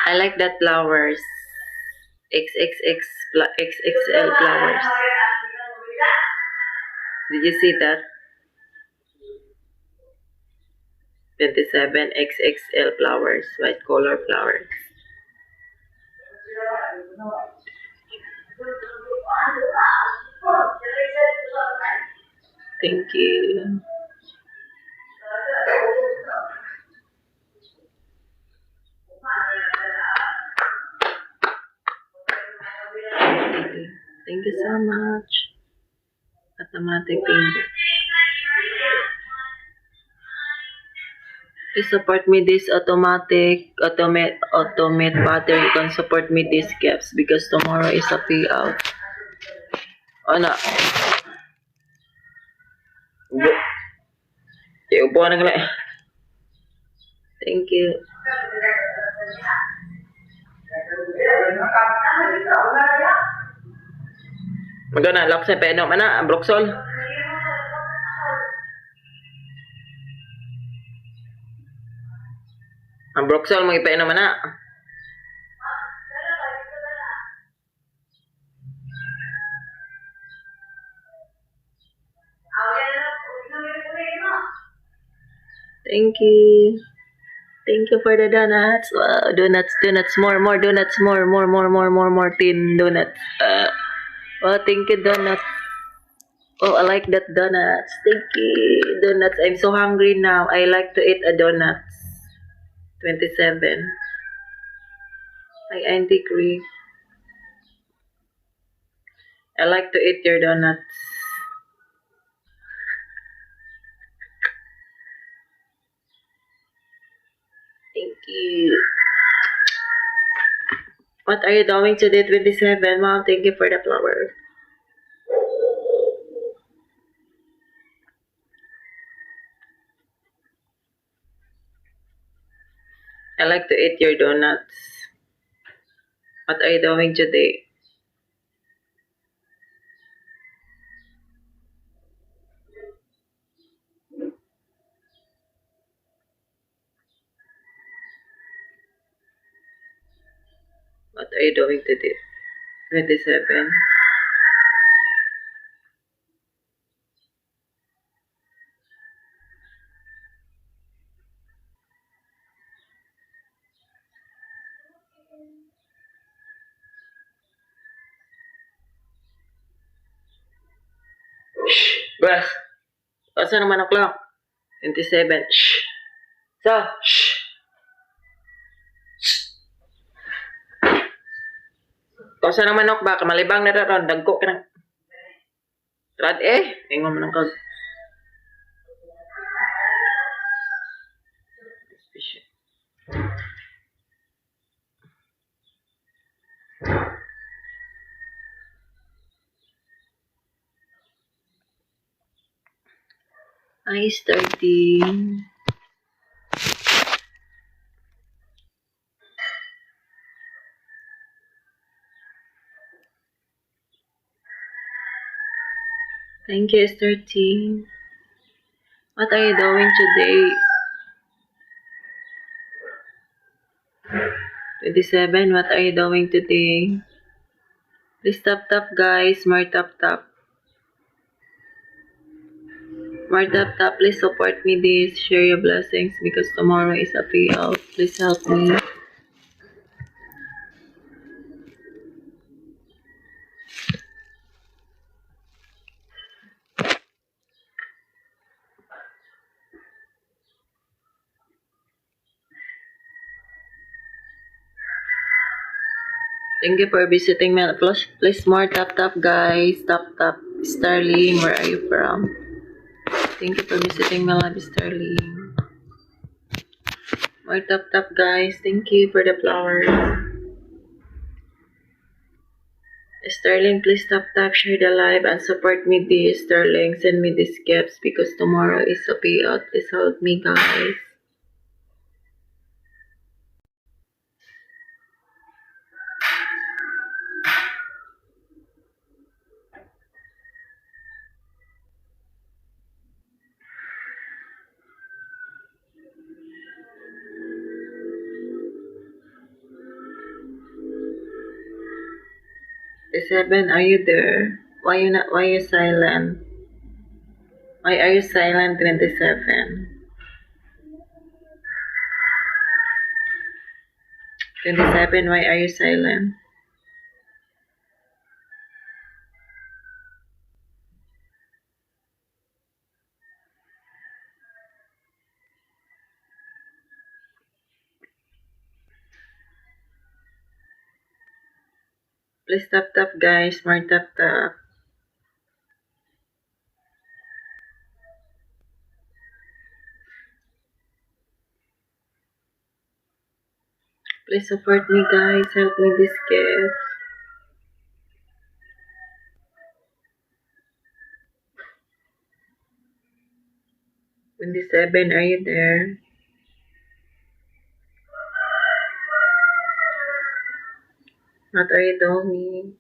I like that flowers. XXL flowers. Did you see that? 27 XXL flowers, white color flowers. Thank you. Thank you so much. Automatic finger. To support me this automate pattern, you can support me these gifts because tomorrow is a payout. Ano? Upo na kala. Thank you. Magana, lock sa peno mana, Broxol. Ang Broxol, mag-ipeno mana. Thank you. Thank you for the donuts. Wow, donuts, more donuts, more, 10 donuts. Oh, thank you, donuts. Oh, I like that donuts. Thank you, donuts. I'm so hungry now. I like to eat a donuts. 27. Hi, Auntie Cree. I like to eat your donuts. Thank you. What are you doing today, 27? Mom, thank you for the flower. I like to eat your donuts. What are you doing today? What are you doing today? 27. Shh! Bas! Asa naman ang clock? 27. Shh! So, shh! Asa naman ako ba? Kamalibang na ron. Dagko ka na. Rad ingon mo ng kag. Ay, starting. Thank you, starting. What are you doing today? 27, what are you doing today? Please tap, guys. More tap. More tap. Please support me this. Share your blessings because tomorrow is a payout. Please help me. Thank you for visiting me. Please more tap, guys. Tap. Starling, where are you from? Thank you for visiting my live, Starling. More tap, guys. Thank you for the flowers. Sterling, please tap, share the live, and support me this. Sterling, send me these gifts because tomorrow is a payout. Please help me, guys. 27, are you there? Why you silent? Why are you silent, 27? 27, why are you silent? Please tap guys, more tap. Please support me guys, help me this gift. Twenty-seven, are you there? What are you doing?